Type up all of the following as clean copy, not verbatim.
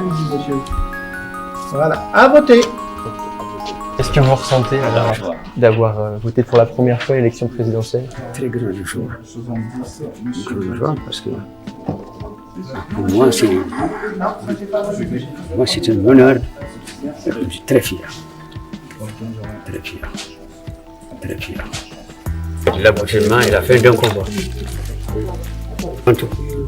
après-midi, monsieur. Voilà, à voter. Qu'est-ce que vous ressentez d'avoir voté pour la première fois à l'élection présidentielle? Très grande joie. Une grande joie parce que pour moi, c'est un honneur. Je suis très fier. Très fier. Très fier. L'aboutissement et la fin d'un combat.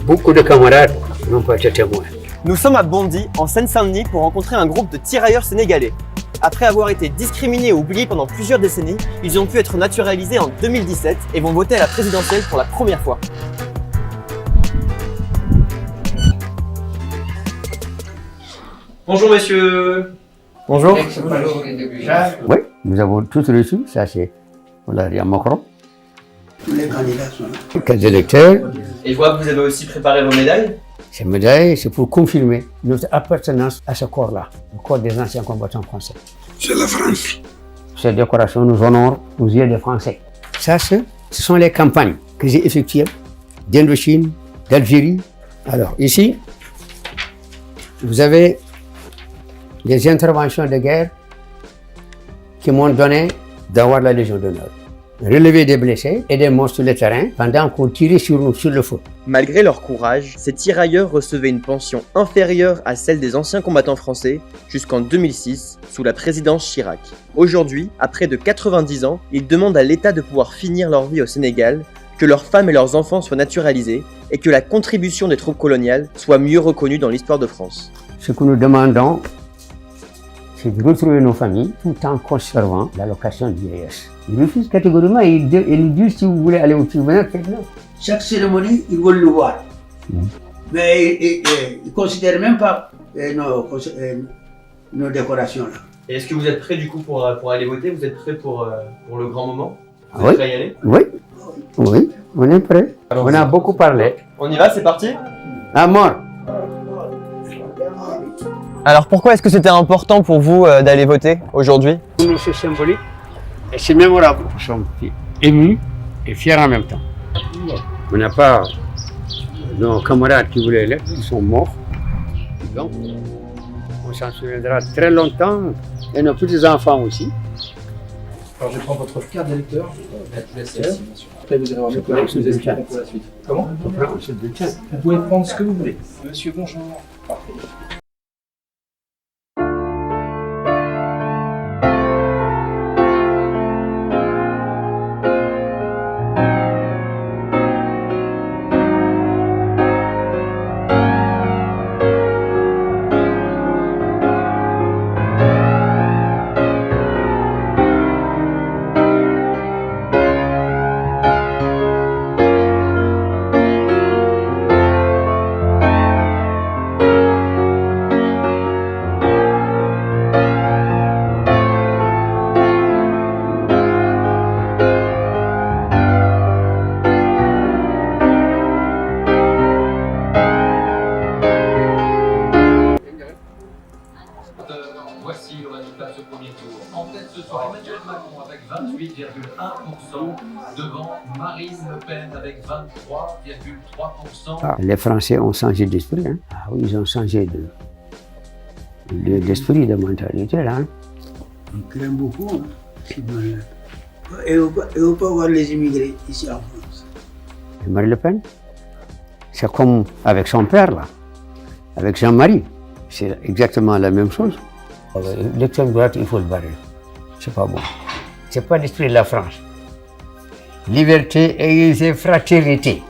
Beaucoup de camarades n'ont pas été témoins. Nous sommes à Bondy, en Seine-Saint-Denis, pour rencontrer un groupe de tirailleurs sénégalais. Après avoir été discriminés et oubliés pendant plusieurs décennies, ils ont pu être naturalisés en 2017 et vont voter à la présidentielle pour la première fois. Bonjour monsieur. Bonjour. Oui, nous avons tous reçu, ça c'est Valérie Macron. Tous les candidats sont là. 15 électeurs. Et je vois que vous avez aussi préparé vos médailles. Ces médailles, c'est pour confirmer notre appartenance à ce corps-là, le corps des anciens combattants français. C'est la France. Cette décoration nous honore aux yeux des Français. Ça, ce sont les campagnes que j'ai effectuées d'Indochine, d'Algérie. Alors ici, vous avez les interventions de guerre qui m'ont donné d'avoir la Légion d'honneur. Relever des blessés et des morts sur le terrain pendant qu'on tirait sur nous, sur le feu. Malgré leur courage, ces tirailleurs recevaient une pension inférieure à celle des anciens combattants français jusqu'en 2006, sous la présidence Chirac. Aujourd'hui, à près de 90 ans, ils demandent à l'État de pouvoir finir leur vie au Sénégal, que leurs femmes et leurs enfants soient naturalisés et que la contribution des troupes coloniales soit mieux reconnue dans l'histoire de France. Ce que nous demandons, c'est de retrouver nos familles tout en conservant l'allocation du vieillesse. Ils refusent catégoriquement et ils disent si vous voulez aller au tribunal, faites-le. Chaque cérémonie, ils veulent le voir. Mais ils ne considèrent même pas nos décorations là. Et est-ce que vous êtes prêt du coup pour aller voter? Vous êtes prêt pour le grand moment? Vous Oui. êtes prêt à y aller? Oui, oui, on est prêt. On a beaucoup parlé. On y va, c'est parti? À mort. Alors pourquoi est-ce que c'était important pour vous d'aller voter aujourd'hui? Pour nous, c'est symbolique et c'est mémorable. Nous sommes émus et fiers en même temps. On n'a pas nos camarades qui voulaient l'être, ils sont morts. Donc, on s'en souviendra très longtemps et nos petits-enfants aussi. Alors je prends votre carte d'électeur, je vous laisse celle-ci, bien sûr. Après vous irez voir mes collègues, je vous expliquerai pour la suite. Comment? Vous pouvez prendre ce que vous voulez. Monsieur, bonjour. Parfait. Voici le résultat de ce premier tour. En tête ce soir, Emmanuel Macron avec 28,1%, devant Marine Le Pen avec 23,3%. Les Français ont changé d'esprit. Hein. Ah oui, ils ont changé d'esprit, de mentalité. Là, hein. On craint beaucoup. Hein. Et on peut voir les immigrés ici en France. Et Marine Le Pen, c'est comme avec son père, là, avec Jean-Marie. C'est exactement la même chose. L'extrême droite, il faut le barrer. C'est pas bon. C'est pas l'esprit de la France. Liberté, égalité, fraternité.